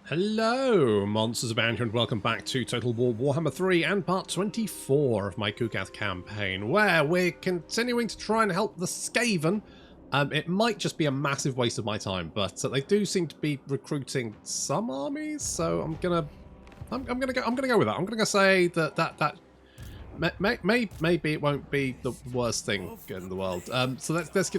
Hello, monsters abound here, and welcome back to Total War Warhammer 3 and part 24 of my Kugath campaign, where we're continuing to try and help the Skaven. It might just be a massive waste of my time, but they do seem to be recruiting some armies, so I'm gonna go with that. I'm gonna say that maybe it won't be the worst thing in the world. So let's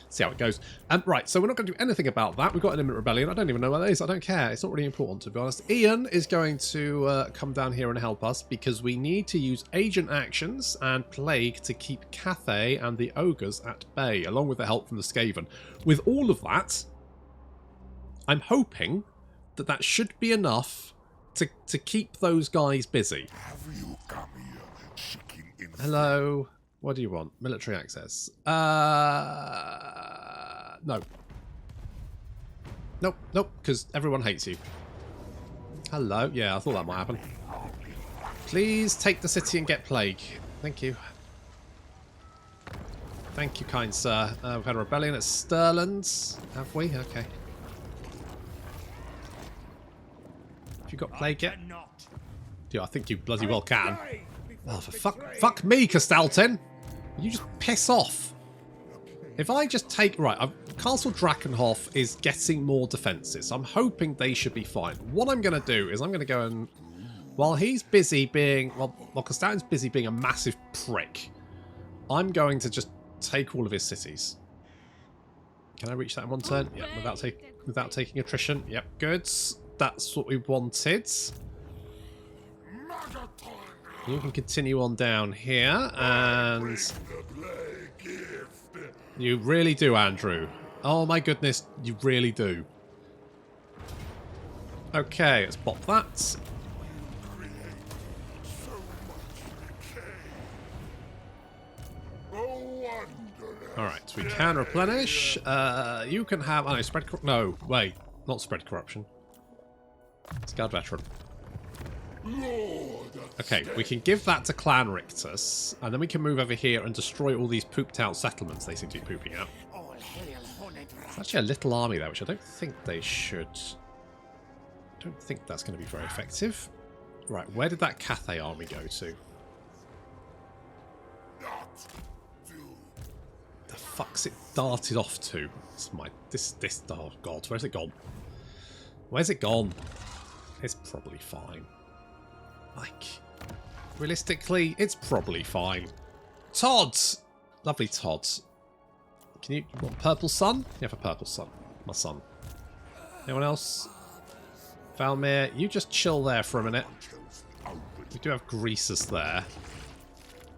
see how it goes. Right, so we're not going to do anything about that. We've got an imminent rebellion. I don't even know what that is. I don't care. It's not really important, to be honest. Ian is going to come down here and help us because we need to use agent actions and plague to keep Cathay and the ogres at bay, along with the help from the Skaven. With all of that, I'm hoping that that should be enough to keep those guys busy. Hello. What do you want? Military access. No. Nope, because everyone hates you. Hello. Yeah, I thought that might happen. Please take the city and get plague. Thank you. Thank you, kind sir. We've had a rebellion at Stirlands. Have we? Okay. Have you got plague yet? Yeah, I think you bloody well can. Oh, for fuck me, Castalten. You just piss off. If I just take... Right, Castle Drakenhof is getting more defences. I'm hoping they should be fine. What I'm going to do is I'm going to go and... While he's busy being... While Castalten's busy being a massive prick, I'm going to just take all of his cities. Can I reach that in one turn? Yeah, without taking attrition. Yep, good. That's what we wanted. You can continue on down here, and you really do, Andrew. Oh my goodness, you really do. Okay, let's pop that. Alright, we can replenish. You can have... Oh no, spread... No, wait. Not spread corruption. Scout veteran. Okay, we can give that to Clan Rictus, and then we can move over here and destroy all these pooped out settlements they seem to be pooping out. It's actually a little army there, which I don't think they should... I don't think that's going to be very effective. Right, where did that Cathay army go to? The fuck's it darted off to? It's my... This... Oh god, where's it gone? Where's it gone? It's probably fine. Like, realistically, it's probably fine. Todd! Lovely Todd. Can you want purple sun? You have a purple sun. My son. Anyone else? Valmir, you just chill there for a minute. We do have Greasus there.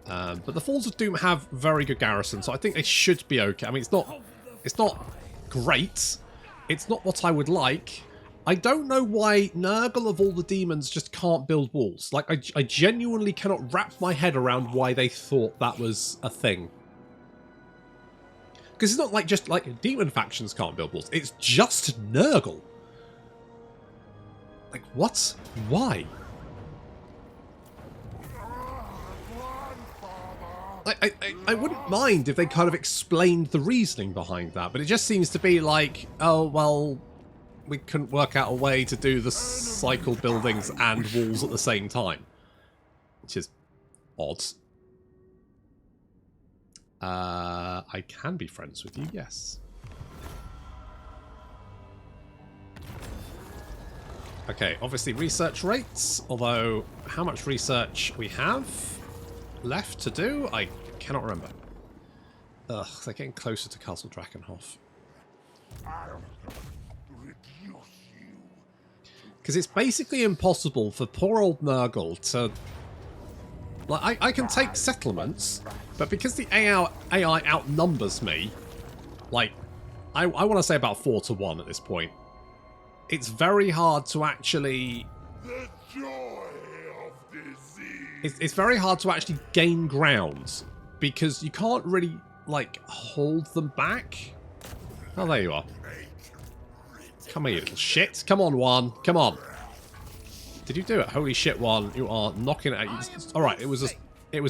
But the Falls of Doom have very good garrisons, so I think they should be okay. I mean, it's not great. It's not what I would like. I don't know why Nurgle of all the demons just can't build walls. Like, I genuinely cannot wrap my head around why they thought that was a thing. Because it's not like just like demon factions can't build walls. It's just Nurgle. Like, what? Why? I wouldn't mind if they kind of explained the reasoning behind that, but it just seems to be like, oh, well... We couldn't work out a way to do the cycle buildings and walls at the same time. Which is odd. I can be friends with you, yes. Okay, obviously research rates. Although, how much research we have left to do, I cannot remember. Ugh, they're getting closer to Castle Drakenhof. Because it's basically impossible for poor old Nurgle to... Like, I can take settlements, but because the AI outnumbers me, like, I want to say about 4 to 1 at this point, it's very hard to actually... The joy of disease. It's very hard to actually gain ground, because you can't really, like, hold them back. Oh, there you are. Come here, you little shit. Come on, one. Come on. Did you do it? Holy shit, one. You are knocking it out. Alright, it was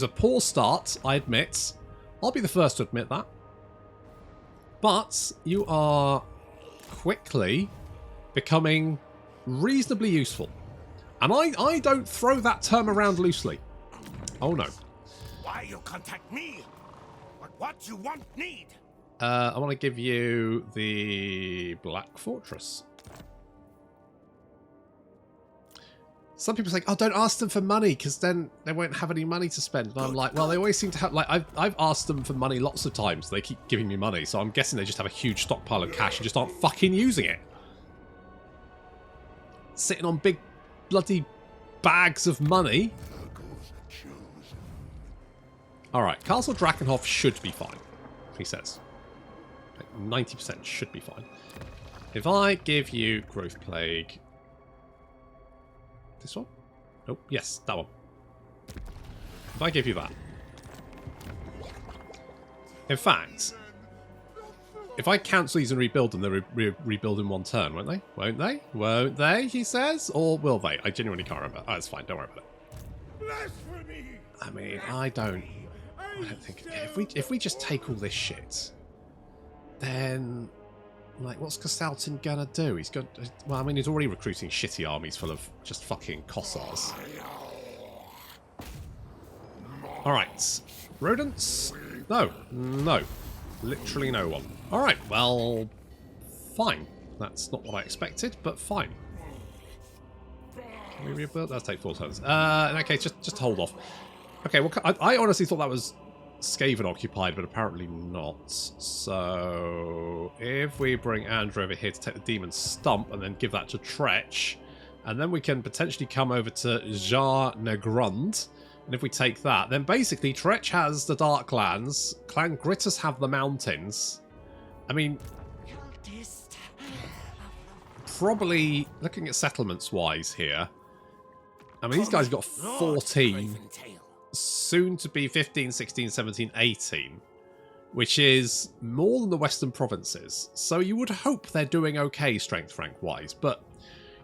a poor start, I admit. I'll be the first to admit that. But you are quickly becoming reasonably useful. And I don't throw that term around loosely. Oh no. Why you contact me? But what you want need? I want to give you the Black Fortress. Some people say, oh, don't ask them for money because then they won't have any money to spend. And I'm like, well, they always seem to have, like, I've asked them for money lots of times. They keep giving me money. So I'm guessing they just have a huge stockpile of cash and just aren't fucking using it. Sitting on big bloody bags of money. Alright, Castle Drakenhof should be fine, he says. Like 90% should be fine. If I give you Growth Plague... This one? Oh, yes, that one. If I give you that. In fact, if I cancel these and rebuild them, they'll rebuild in one turn, won't they? Won't they? Won't they, he says? Or will they? I genuinely can't remember. Oh, it's fine, don't worry about it. I mean, I don't think... If we just take all this shit, then... Like, what's Kastaltin gonna do? He's got... Well, I mean, he's already recruiting shitty armies full of just fucking Kossars. Alright. Rodents? No. No. Literally no one. Alright, well... Fine. That's not what I expected, but fine. Can we rebuild? That'll take 4 turns. In that case, just hold off. Okay, well, I honestly thought that was... Skaven occupied, but apparently not. So if we bring Andrew over here to take the Demon Stump and then give that to Tretch, and then we can potentially come over to Jar Negrund, and if we take that, then basically Tretch has the Darklands, Clan Grittus have the mountains. I mean, probably looking at settlements wise here, I mean, these guys got 14. Soon to be 15, 16, 17, 18, which is more than the Western provinces. So you would hope they're doing okay strength rank wise, but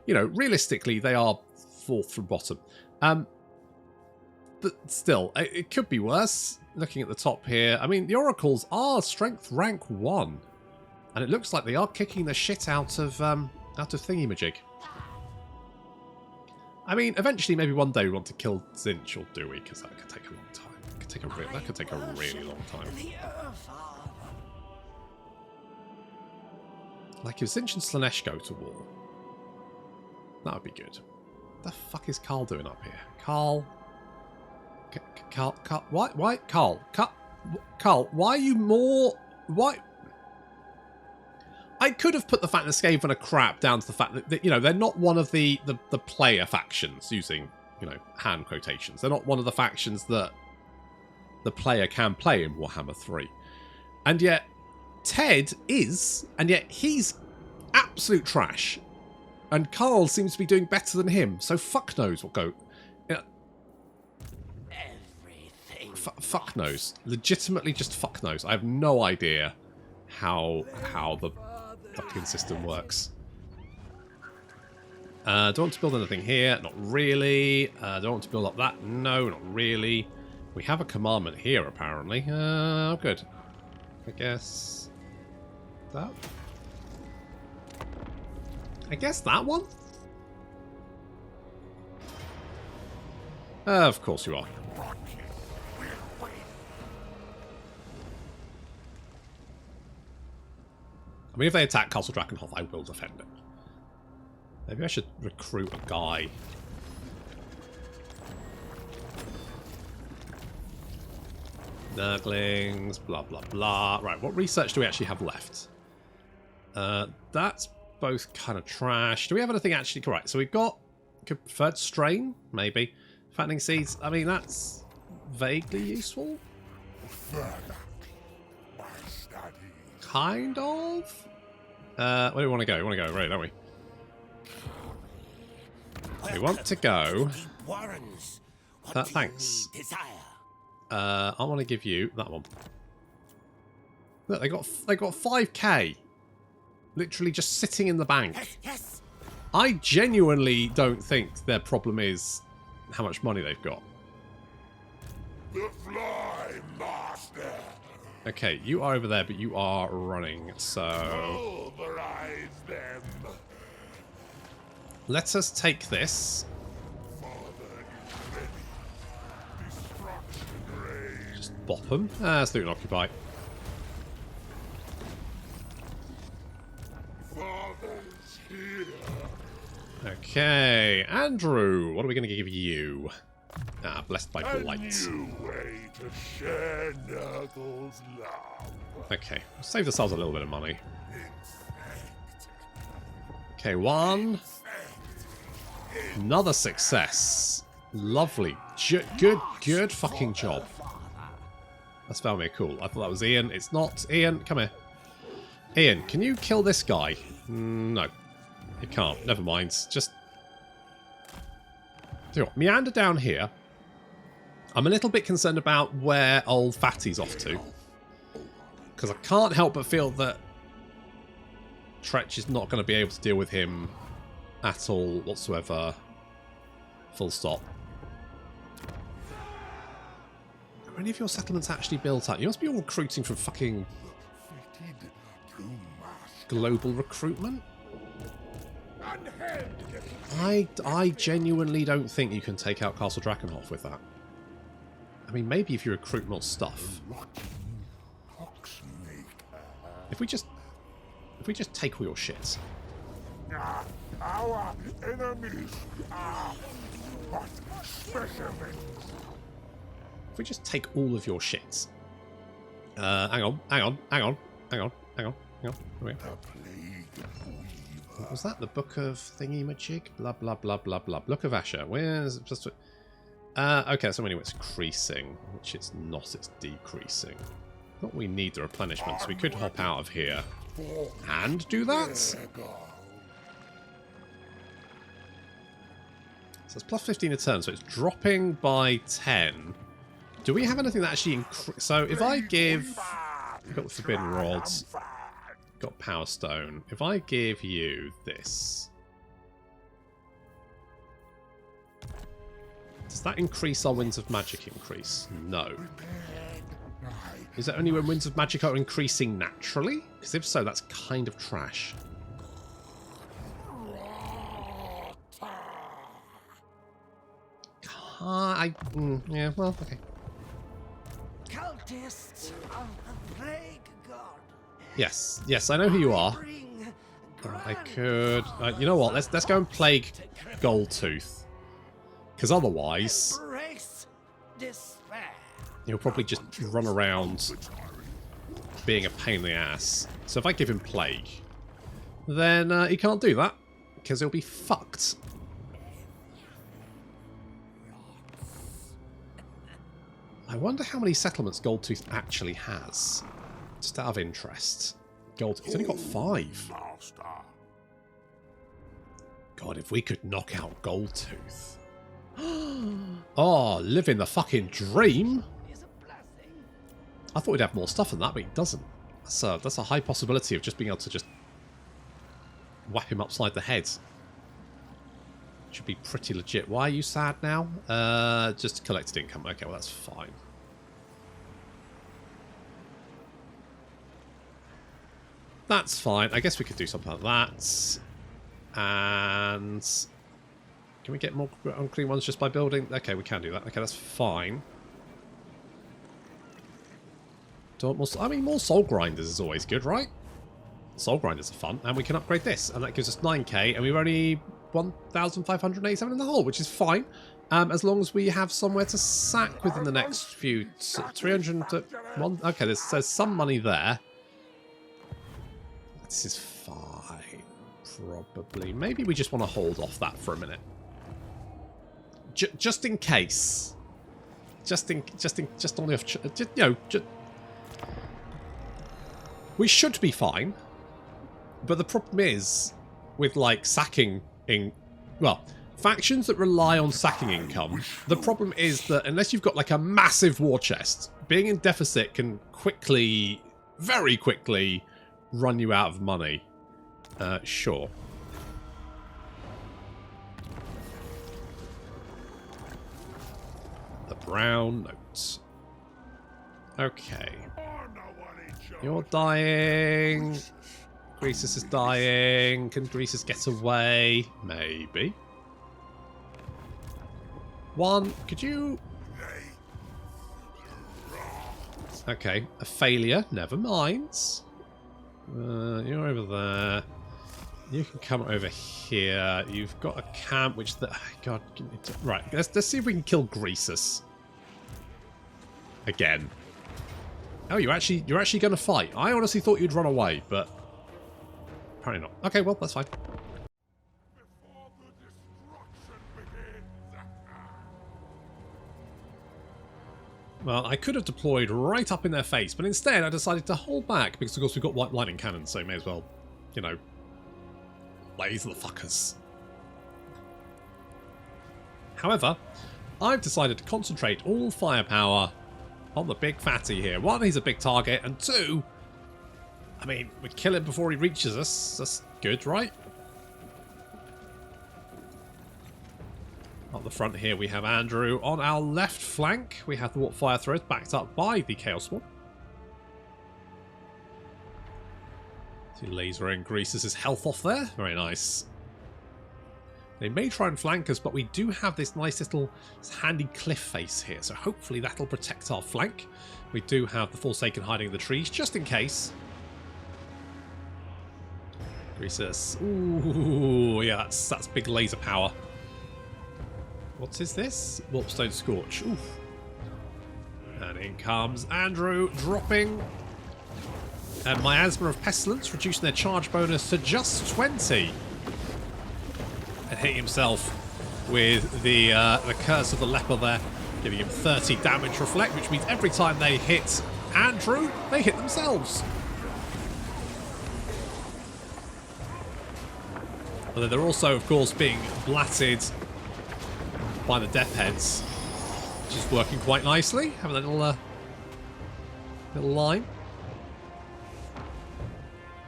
you know, realistically they are 4th from bottom. But still, it could be worse. Looking at the top here, I mean, the Oracles are strength rank 1, and it looks like they are kicking the shit out of thingamajig. I mean, eventually, maybe one day we want to kill Zinch, or do we? Because that could take a long time. That could take a really long time. Like if Zinch and Slanesh go to war, that would be good. What the fuck is Carl doing up here? Carl, why, Carl, why are you more? Why? I could have put the fact that Skaven are crap down to the fact that you know, they're not one of the player factions, using, you know, hand quotations. They're not one of the factions that the player can play in Warhammer 3. And yet Ted is, and yet he's absolute trash. And Carl seems to be doing better than him. So fuck knows what go. You know, fuck knows. Legitimately just fuck knows. I have no idea how the fucking system works. Do I want to build anything here? Not really. Do I want to build up that? No, not really. We have a commandment here, apparently. Oh, good. I guess that. I guess that one? Of course you are. I mean, if they attack Castle Drakenhof, I will defend it. Maybe I should recruit a guy. Nurglings, blah, blah, blah. Right, what research do we actually have left? That's both kind of trash. Do we have anything actually correct? So we've got preferred strain, maybe. Fattening seeds, I mean, that's vaguely useful. Kind of? Where do we want to go? We want to go right, don't we? We want to go... thanks. I want to give you that one. Look, they got 5k. Literally just sitting in the bank. Yes, yes. I genuinely don't think their problem is how much money they've got. The fly master. Okay, you are over there, but you are running, so... Pulverize them. Let us take this. Just bop them. Ah, student occupy. Father's here. Okay, Andrew, what are we going to give you? Ah, blessed by blight. A new way to share Nurgle's love. Okay, save ourselves a little bit of money. Okay, one. Another success. Lovely. Good fucking job. That's Valmir, cool. I thought that was Ian. It's not. Ian, come here. Ian, can you kill this guy? No. You can't. Never mind. Just... Tell you what, meander down here. I'm a little bit concerned about where old Fatty's off to. Because I can't help but feel that Tretch is not going to be able to deal with him at all whatsoever. Full stop. Are any of your settlements actually built up? You must be all recruiting from fucking global recruitment. I genuinely don't think you can take out Castle Drakenhof with that. I mean, maybe if you recruit more stuff. If we just take all your shit. Our enemies are but specimens. If we just take all of your shit. Hang on. Wait. What was that? The Book of Thingy-majig? Blah, blah, blah, blah, blah. Book of Asher. Where's... just? Okay, so anyway, it's increasing, which it's not, it's decreasing. Not we need the replenishment, so we could hop out of here and do that. So it's plus 15 a turn, so it's dropping by 10. Do we have anything that actually increase? So if I give... We've got the Forbidden Rods. Got Power Stone. If I give you this... Does that increase our Winds of Magic increase? No. Is that only when Winds of Magic are increasing naturally? Because if so, that's kind of trash. Yeah, well, okay. Cultists of the Plague God. Yes, I know who you are. I could... you know what, let's go and plague Goldtooth. Because otherwise... he'll probably just run around being a pain in the ass. So if I give him Plague, then he can't do that. Because he'll be fucked. I wonder how many settlements Goldtooth actually has. Just out of interest. He's only got 5. God, if we could knock out Goldtooth. Oh, living the fucking dream. I thought we'd have more stuff than that, but he doesn't. That's a high possibility of just being able to just whack him upside the head. Should be pretty legit. Why are you sad now? Just collected income. Okay, well that's fine. That's fine. I guess we could do something like that. And can we get more unclean ones just by building? Okay, we can do that. Okay, that's fine. I mean, more soul grinders is always good, right? Soul grinders are fun, and we can upgrade this, and that gives us 9k, and we're only 1,587 in the hole, which is fine, as long as we have somewhere to sack within the next few 300 to 1. Okay, there's some money there. This is fine, probably. Maybe we just want to hold off that for a minute, just in case. Just on the off, you know. We should be fine, but the problem is with like sacking factions that rely on sacking income. The problem is that unless you've got like a massive war chest, being in deficit can quickly, very quickly, run you out of money. Sure. The brown notes. Okay. You're dying. Greasus is dying. Can Greasus get away? Maybe. One, could you... Okay, a failure. Never mind. You're over there. You can come over here. You've got a camp, which... God, right, let's see if we can kill Greasus. Again. Oh, you're actually going to fight. I honestly thought you'd run away, but apparently not. Okay, well, that's fine. Well, I could have deployed right up in their face, but instead I decided to hold back because, of course, we've got white lightning cannons, so may as well, you know, laser the fuckers. However, I've decided to concentrate all firepower on the big fatty here. One, he's a big target, and two, I mean, we kill him before he reaches us. That's good, right? Up the front here, we have Andrew. On our left flank, we have the Warp Fire Throws backed up by the Chaos Swarm. See lasering Greasus' health off there. Very nice. They may try and flank us, but we do have this nice little handy cliff face here, so hopefully that'll protect our flank. We do have the Forsaken hiding in the trees, just in case. Greasus. Ooh, yeah, that's big laser power. What is this? Warpstone Scorch. Oof. And in comes Andrew, dropping a Miasma of Pestilence, reducing their charge bonus to just 20. And hit himself with the Curse of the Leper there, giving him 30 damage reflect, which means every time they hit Andrew, they hit themselves. Although they're also, of course, being blatted by the Death Heads, which is working quite nicely. Having a little line.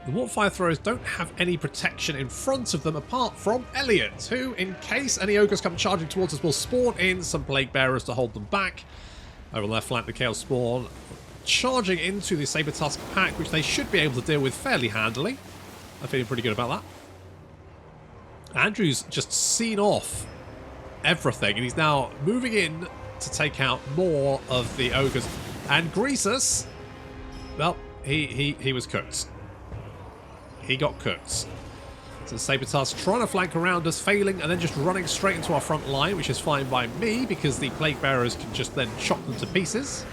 The Warpfire Throwers don't have any protection in front of them apart from Elliot, who, in case any ogres come charging towards us, will spawn in some Plague Bearers to hold them back. Over on their flank, the Chaos Spawn charging into the Saber Tusk pack, which they should be able to deal with fairly handily. I'm feeling pretty good about that. Andrew's just seen off everything, and he's now moving in to take out more of the ogres. And Greasus, well, he was cooked. He got cooked. So Saber Tusk trying to flank around us, failing, and then just running straight into our front line, which is fine by me because the Plague Bearers can just then chop them to pieces.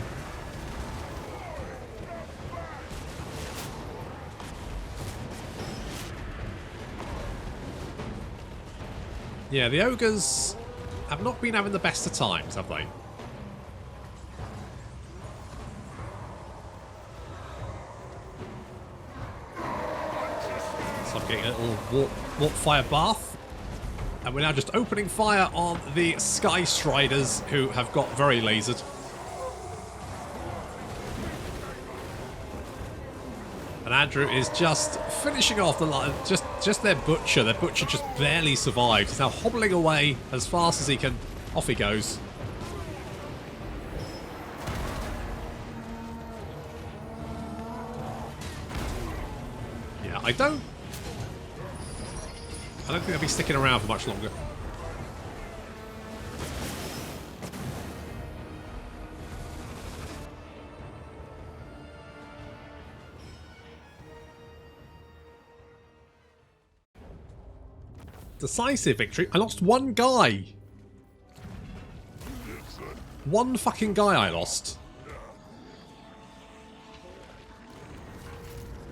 Yeah, the ogres have not been having the best of times, have they? So I'm getting a little warp fire bath. And we're now just opening fire on the Sky Striders, who have got very lasered. And Andrew is just finishing off the line. Just their butcher. Their butcher just barely survived. He's now hobbling away as fast as he can. Off he goes. Yeah, I don't think they'll be sticking around for much longer. Decisive victory. I lost one guy. One fucking guy I lost.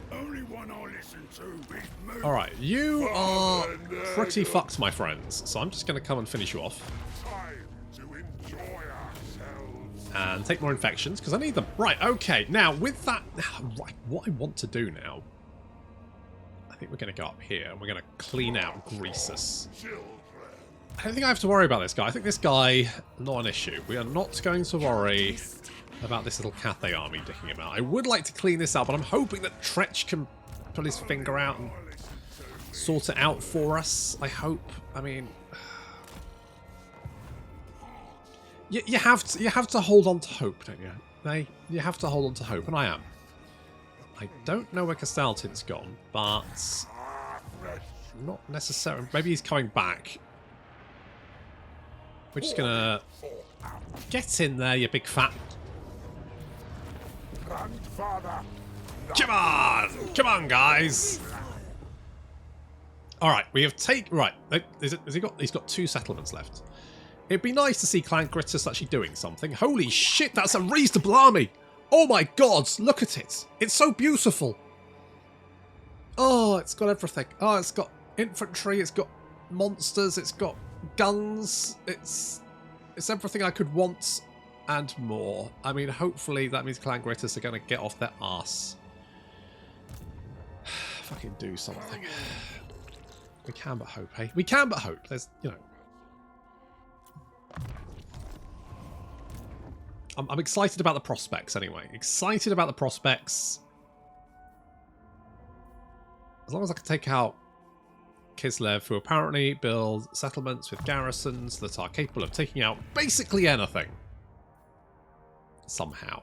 Only one I listen to is me. Alright, you are pretty fucked, my friends. So I'm just going to come and finish you off. Time to enjoy ourselves. And take more infections, because I need them. Right, okay. Now, with that... Right, what I want to do now... I think we're going to go up here, and we're going to clean out Greasus. I don't think I have to worry about this guy. I think this guy, not an issue. We are not going to worry about this little Cathay army dicking about. I would like to clean this up, but I'm hoping that Tretch can put his finger out and sort it out for us. I hope. I mean... You have to hold on to hope, don't you? You have to hold on to hope, and I am. I don't know where Castaltin's gone, but not necessarily. Maybe he's coming back. We're just gonna get in there, you big fat. Grandfather. Come on, guys. All right, we have right. Has he got? He's got 2 settlements left. It'd be nice to see Clan Gritus actually doing something. Holy shit, that's a reasonable army. Oh my god, look at it. It's so beautiful. Oh, it's got everything. Oh, it's got infantry, it's got monsters, it's got guns. It's everything I could want and more. I mean, hopefully that means Clan Gritus are going to get off their arse. Fucking do something. We can but hope, hey? We can but hope. There's, you know. I'm excited about the prospects anyway. Excited about the prospects. As long as I can take out Kislev, who apparently build settlements with garrisons that are capable of taking out basically anything. Somehow.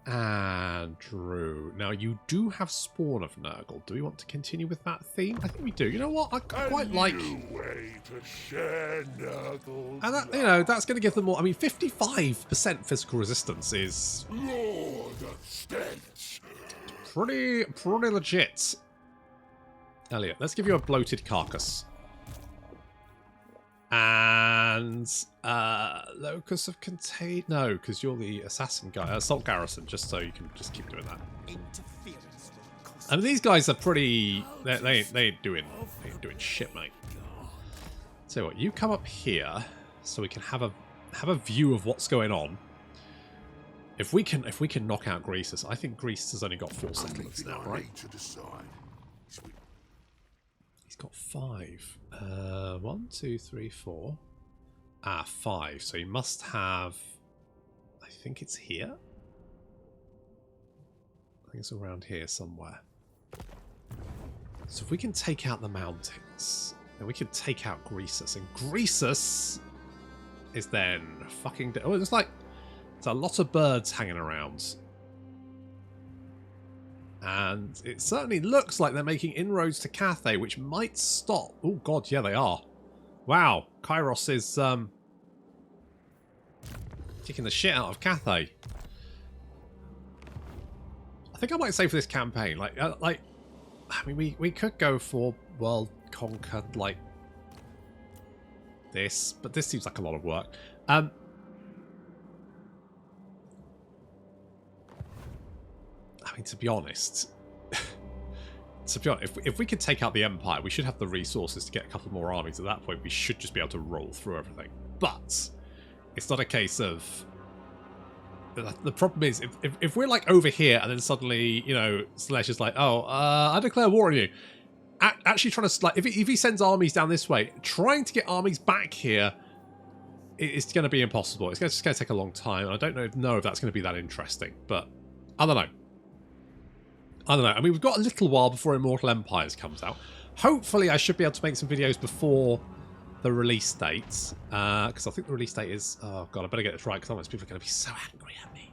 Andrew. Now, you do have Spawn of Nurgle. Do we want to continue with that theme? I think we do. You know what? I quite like... way to share Nurgle's and that, you know, that's going to give them more... I mean, 55% physical resistance is... Lord of Stench. Pretty legit. Elliot, let's give you a bloated carcass. And Locus of Contain. No, because you're the assassin guy. Assault garrison, just so you can just keep doing that. And these guys are pretty. They ain't doing shit, mate. So what? You come up here, so we can have a view of what's going on. If we can knock out Greasus, I think Greasus has only got 4 settlements now, right? He's got 5. 1, 2, 3, 4. 5. So he must have... I think it's here? I think it's around here somewhere. So if we can take out the mountains, then we can take out Greasus. And Greasus is then fucking... Oh, it's like... There's a lot of birds hanging around. And it certainly looks like they're making inroads to Cathay, which might stop. Oh, God, yeah, they are. Wow, Kairos is kicking the shit out of Cathay. I think I might say for this campaign, I mean, we could go for World Conquer, like this, but this seems like a lot of work. I mean, to be honest, if we could take out the Empire, we should have the resources to get a couple more armies. At that point, we should just be able to roll through everything. But it's not a case of... The problem is, if we're like over here and then suddenly, you know, Slash is like, oh, I declare war on you. Actually trying to... Like, if he sends armies down this way, trying to get armies back here is going to be impossible. It's just going to take a long time. And I don't know if that's going to be that interesting. But I don't know. I mean, we've got a little while before Immortal Empires comes out. Hopefully, I should be able to make some videos before the release date. Because I think the release date is... Oh, God, I better get this right, because otherwise people are going to be so angry at me.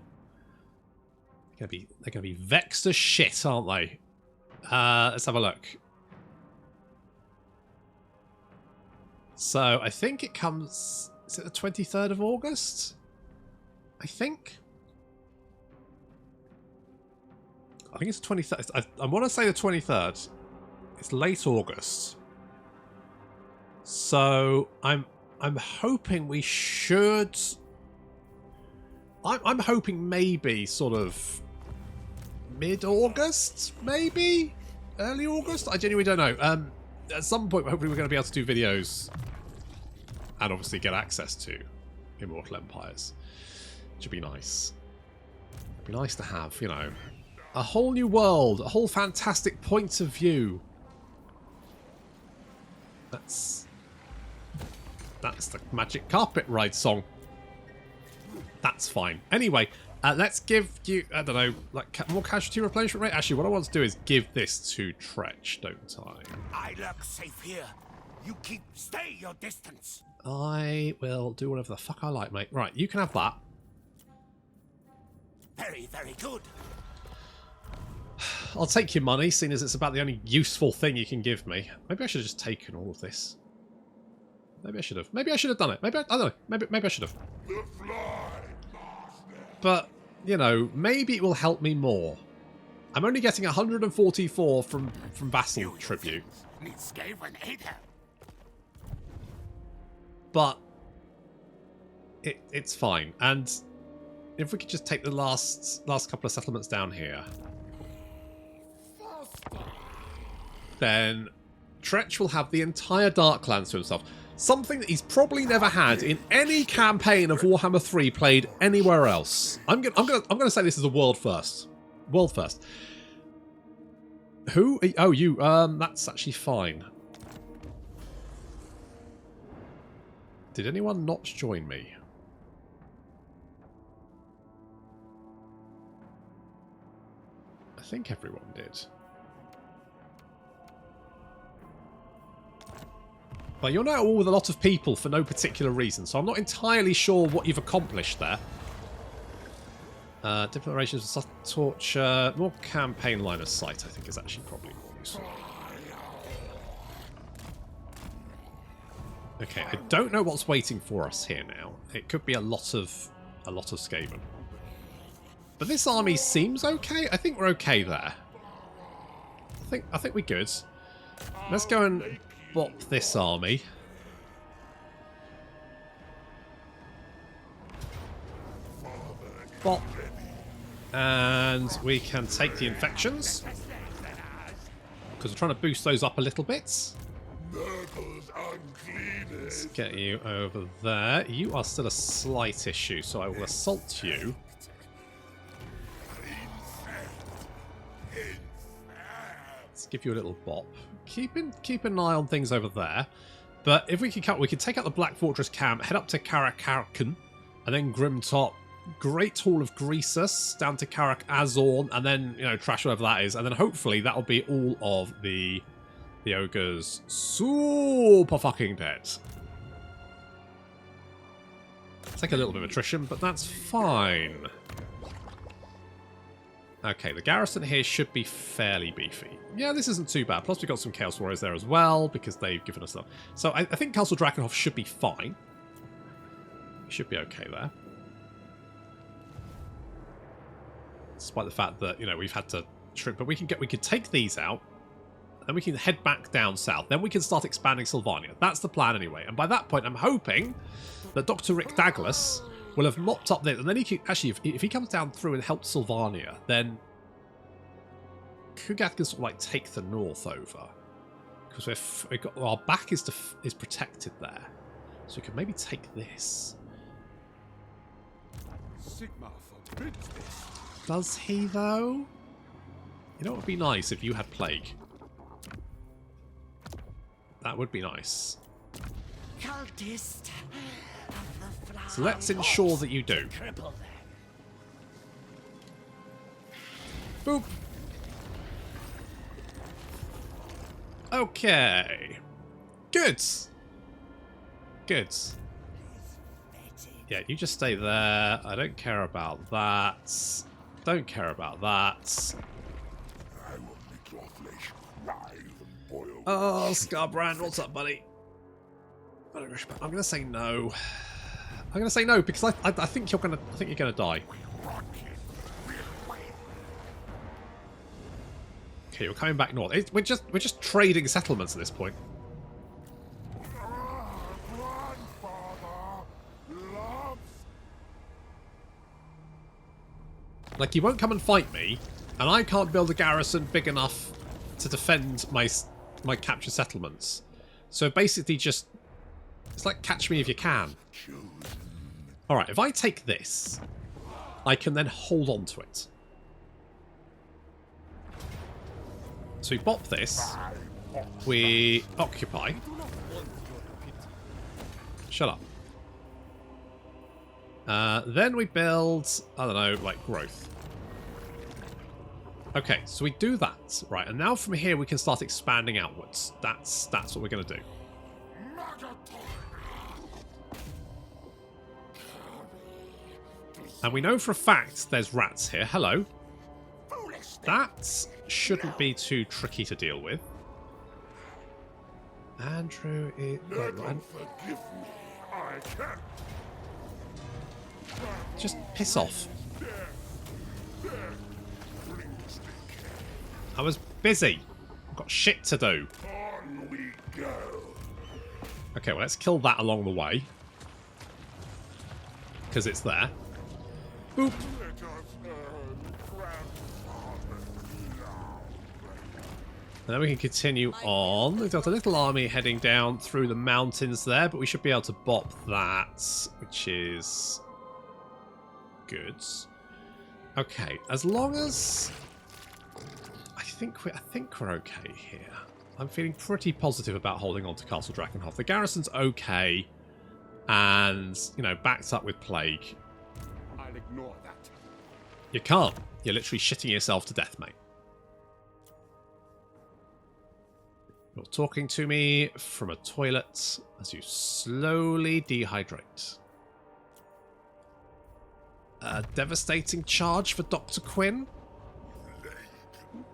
They're going to be vexed as shit, aren't they? Let's have a look. So, I think it comes... Is it the 23rd of August? I think... I think it's the 23rd. I want to say the 23rd. It's late August. So I'm hoping we should... I'm hoping maybe sort of mid-August, maybe? Early August? I genuinely don't know. At some point, hopefully we're going to be able to do videos and obviously get access to Immortal Empires. Which would be nice. It'd be nice to have, you know... A whole new world, a whole fantastic point of view. That's the Magic Carpet Ride song. That's fine. Anyway, let's give you, I don't know, like more casualty replenishment rate. Actually, what I want to do is give this to Tretch, don't I? I lurk safe here. You stay your distance. I will do whatever the fuck I like, mate. Right, you can have that. Very, very good. I'll take your money, seeing as it's about the only useful thing you can give me. Maybe I should have just taken all of this. Maybe I should have. Maybe I should have done it. Maybe I don't know. Maybe I should have. But, you know, maybe it will help me more. I'm only getting 144 from Vassal Tribute. Need Skaven aid her. But it's fine. And if we could just take the last couple of settlements down here, then Tretch will have the entire Darklands to himself. Something that he's probably never had in any campaign of Warhammer 3 played anywhere else. I'm gonna say this is a world first. World first. Who? Oh, you. That's actually fine. Did anyone not join me? I think everyone did. But you're now all with a lot of people for no particular reason, so I'm not entirely sure what you've accomplished there. Declarations of torture, more campaign line of sight, I think, is actually probably more useful. Okay, I don't know what's waiting for us here now. It could be a lot of Skaven. But this army seems okay. I think we're okay there. I think we're good. Let's go and bop this army. Bop. And we can take the infections, because we're trying to boost those up a little bit. Let's get you over there. You are still a slight issue, so I will assault you. Let's give you a little bop. Keep an eye on things over there. But if we could take out the Black Fortress camp, head up to Karakarkan, and then Grimtop, Great Hall of Greasus, down to Karak Azorn, and then, you know, trash whatever that is, and then hopefully that'll be all of the ogres super fucking dead. Take a little bit of attrition, but that's fine. Okay, the garrison here should be fairly beefy. Yeah, this isn't too bad. Plus we've got some Chaos Warriors there as well, because they've given us stuff. So I think Castle Drakenhof should be fine. Should be okay there. Despite the fact that, you know, we've had to trim, but we could take these out, then we can head back down south. Then we can start expanding Sylvania. That's the plan anyway. And by that point, I'm hoping that Dr. Rick Douglas will have mopped up this, and then he can actually, if he comes down through and helps Sylvania, then Kugath can sort of like take the north over, because our back is protected there, so we can maybe take this. Sigma forbids this. Does he though? You know what would be nice if you had plague. That would be nice. Cultist of the flower. So let's ensure that you do. Boop. Okay. Good. Good. Yeah, you just stay there. I don't care about that. Don't care about that. I will make your flesh live and boil. Oh, Scarbrand, what's up, buddy? I'm gonna say no. I'm gonna say no because I think you're gonna die. Okay, you're coming back north. We're just trading settlements at this point. Like, you won't come and fight me, and I can't build a garrison big enough to defend my captured settlements. So basically just, it's like catch me if you can. Alright, if I take this, I can then hold on to it. So we bop this, we occupy. Shut up. Then we build, I don't know, like growth. Okay, so we do that, right? And now from here we can start expanding outwards. That's what we're going to do. And we know for a fact there's rats here. Hello. Foolish. That shouldn't be too tricky to deal with. Andrew is... Nurgle, forgive me. I can't. Just piss off. I was busy. I've got shit to do. On we go. Okay, well, let's kill that along the way. Because it's there. Boop. Let us earn grandfather's love. And then we can continue on. We've got a little army heading down through the mountains there, but we should be able to bop that, which is good. Okay, as long as I think we're okay here. I'm feeling pretty positive about holding on to Castle Drakenhof. The garrison's okay, and you know, backed up with plague. I'll ignore that. You can't. You're literally shitting yourself to death, mate. You're talking to me from a toilet as you slowly dehydrate. A devastating charge for Dr. Quinn.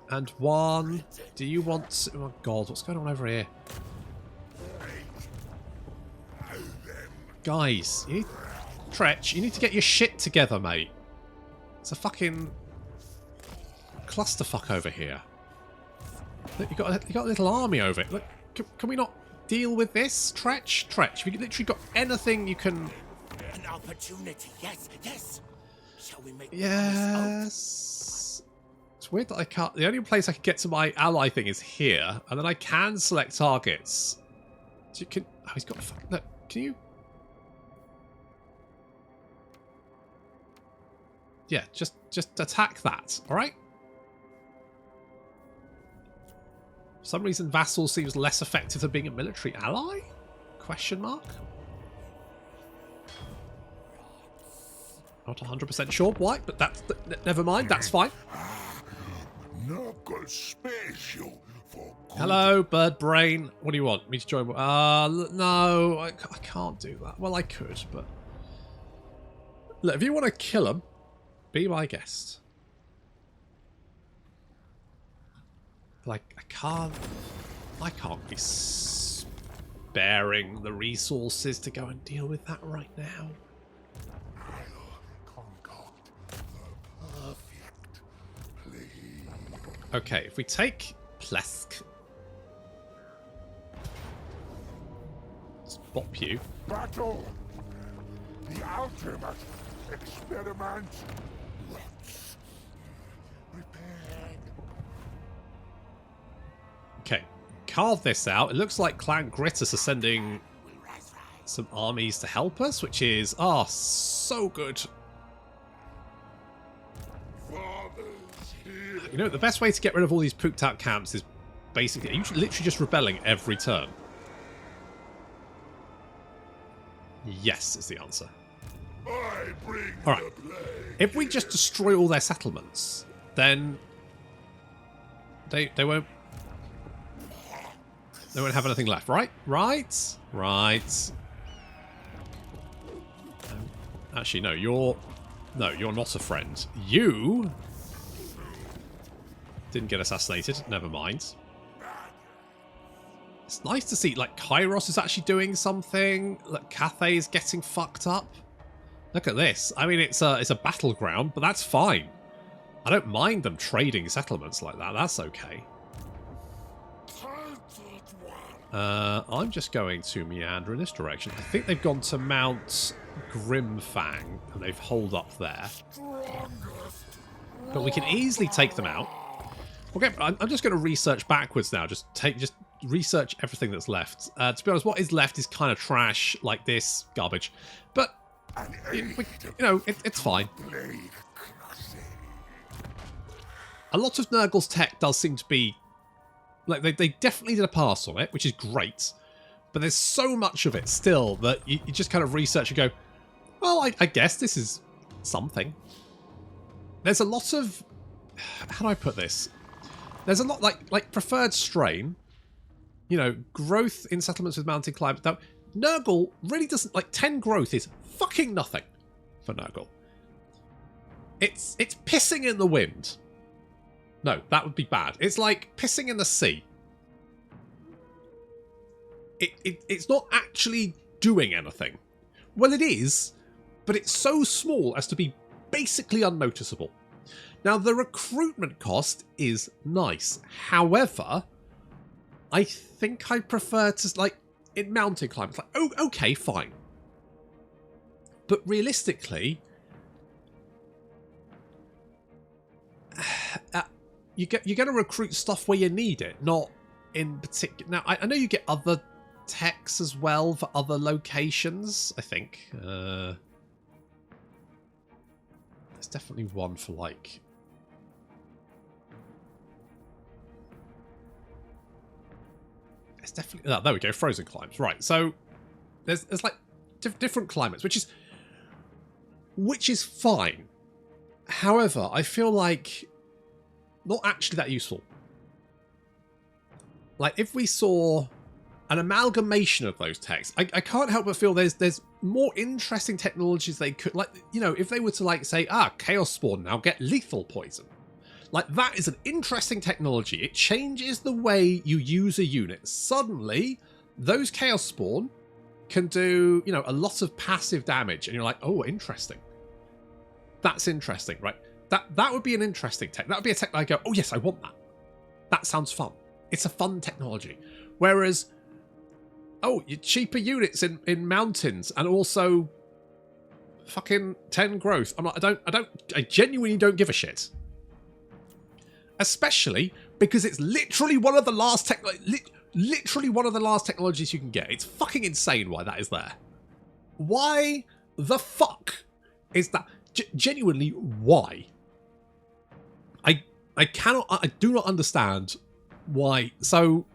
And one. Do you want... Oh, God, what's going on over here? Guys, you need... Tretch, you need to get your shit together, mate. It's a fucking clusterfuck over here. Look, you got a little army over it. Look, can we not deal with this, Tretch? Tretch, we literally got anything you can. An opportunity. Yes, yes. Shall we make Yes. It's weird that I can't. The only place I can get to my ally thing is here, and then I can select targets. So you can. Oh, he's got a fucking. Look, can you? Yeah, just attack that. All right. For some reason, Vassal seems less effective than being a military ally? Question mark? Not 100% sure why, but that's... Never mind, that's fine. Nurgle special for good. Hello, bird brain. What do you want? Me to join? No, I can't do that. Well, I could, but... Look, if you want to kill him, be my guest. Like, I can't be sparing the resources to go and deal with that right now. I'll concoct the perfect plea. Okay, if we take Plesk, let's bop you. Battle! The ultimate experiment. Let's prepare. Okay, carve this out. It looks like Clan Grittus are sending some armies to help us, which is, so good. Father's here. You know, the best way to get rid of all these pooked out camps is basically, you literally just rebelling every turn. Yes, is the answer. I bring Alright, the plague. if we just destroy all their settlements, then they won't have anything left, right? Right. Actually, no, you're not a friend. You didn't get assassinated. Never mind. It's nice to see, like, Kairos is actually doing something. Look, Cathay is getting fucked up. Look at this. I mean, it's a battleground, but that's fine. I don't mind them trading settlements like that. That's okay. I'm just going to meander in this direction. I think they've gone to Mount Grimfang, and they've holed up there. But we can easily take them out. Okay, I'm just going to research backwards now. Just research everything that's left. To be honest, what is left is kind of trash, like this garbage. But it's fine. A lot of Nurgle's tech does seem to be... Like, they definitely did a pass on it, which is great. But there's so much of it still that you just kind of research and go, well, I guess this is something. There's a lot of... How do I put this? There's a lot, like preferred strain. You know, growth in settlements with mountain climate. Now, Nurgle really doesn't... Like, 10 growth is fucking nothing for Nurgle. It's pissing in the wind. No, that would be bad. It's like pissing in the sea. It's not actually doing anything. Well, it is, but it's so small as to be basically unnoticeable. Now, the recruitment cost is nice. However, I think I prefer to, like, in mountain climbing, it's like, oh, okay, fine. But realistically, you're going to recruit stuff where you need it, not in particular. Now, I know you get other techs as well for other locations, I think. There's definitely one for, like... It's definitely... Oh, there we go, frozen climbs. Right, so there's like different climates, which is fine. However, I feel like not actually that useful. Like, if we saw an amalgamation of those techs, I can't help but feel there's more interesting technologies they could, like, you know, if they were to, like, say, Chaos Spawn now get lethal poison. Like, that is an interesting technology. It changes the way you use a unit. Suddenly, those Chaos Spawn can do, you know, a lot of passive damage, and you're like, oh, interesting. That's interesting, right? That would be an interesting tech. That would be a tech that I go, oh yes, I want that. That sounds fun. It's a fun technology. Whereas, oh, you cheaper units in mountains and also fucking 10 growth. I'm like, I genuinely don't give a shit. Especially because it's literally one of the last literally one of the last technologies you can get. It's fucking insane why that is there. Why the fuck is that? Genuinely, why? I do not understand why. So,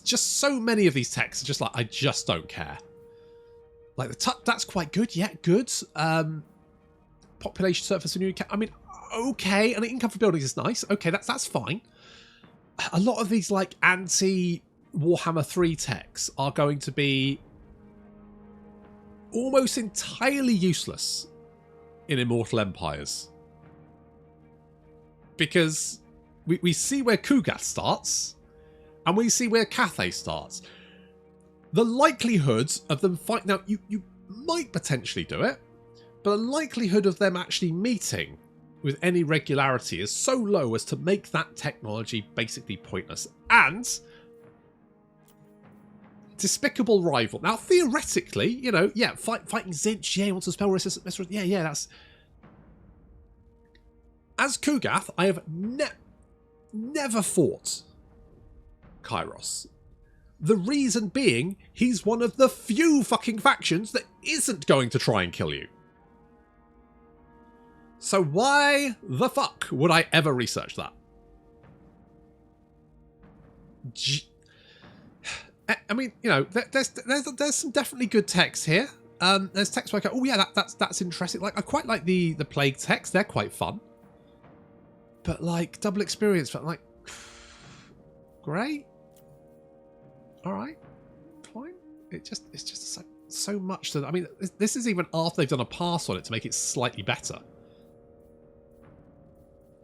just so many of these texts are just like, I just don't care. Like, that's quite good. Yeah, good. Population surface and I mean, okay. And income for buildings is nice. Okay, that's fine. A lot of these, like, anti-Warhammer 3 techs are going to be almost entirely useless in Immortal Empires. Because we see where Kugath starts, and we see where Cathay starts. The likelihood of them fighting... Now, you might potentially do it, but the likelihood of them actually meeting with any regularity is so low as to make that technology basically pointless. And... despicable rival. Now, theoretically, you know, yeah, fighting Zinch, yeah, he wants a spell resistance, yeah, that's... As Kugath, I have never fought Kairos. The reason being, he's one of the few fucking factions that isn't going to try and kill you. So why the fuck would I ever research that? I mean, you know, there's some definitely good text here. There's text where I go, oh yeah, that's interesting. Like, I quite like the plague text. They're quite fun. But like double experience, but like, great. All right, fine. It's just so much that, I mean, this is even after they've done a pass on it to make it slightly better.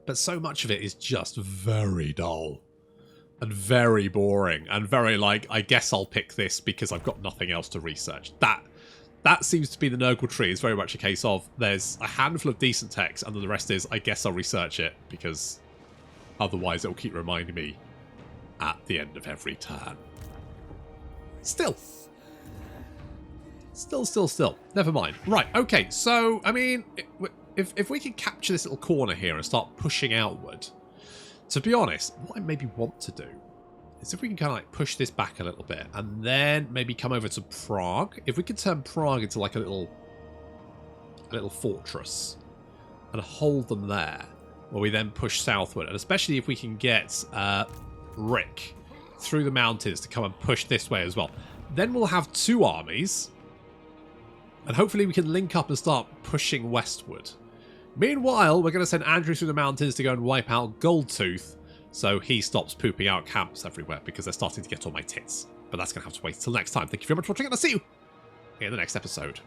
But so much of it is just very dull. And very boring, and very like, I guess I'll pick this because I've got nothing else to research. That seems to be the Nurgle tree. It's very much a case of there's a handful of decent text, and then the rest is, I guess I'll research it because otherwise it'll keep reminding me at the end of every turn. Still. Never mind. Right, okay, so, I mean, if we can capture this little corner here and start pushing outward... To be honest, what I maybe want to do is if we can kind of like push this back a little bit and then maybe come over to Prague. If we could turn Prague into like a little fortress and hold them there, where we then push southward, and especially if we can get Rick through the mountains to come and push this way as well, then we'll have two armies, and hopefully we can link up and start pushing westward. Meanwhile, we're going to send Andrew through the mountains to go and wipe out Goldtooth, so he stops pooping out camps everywhere because they're starting to get on my tits. But that's going to have to wait till next time. Thank you very much for watching, and I'll see you in the next episode.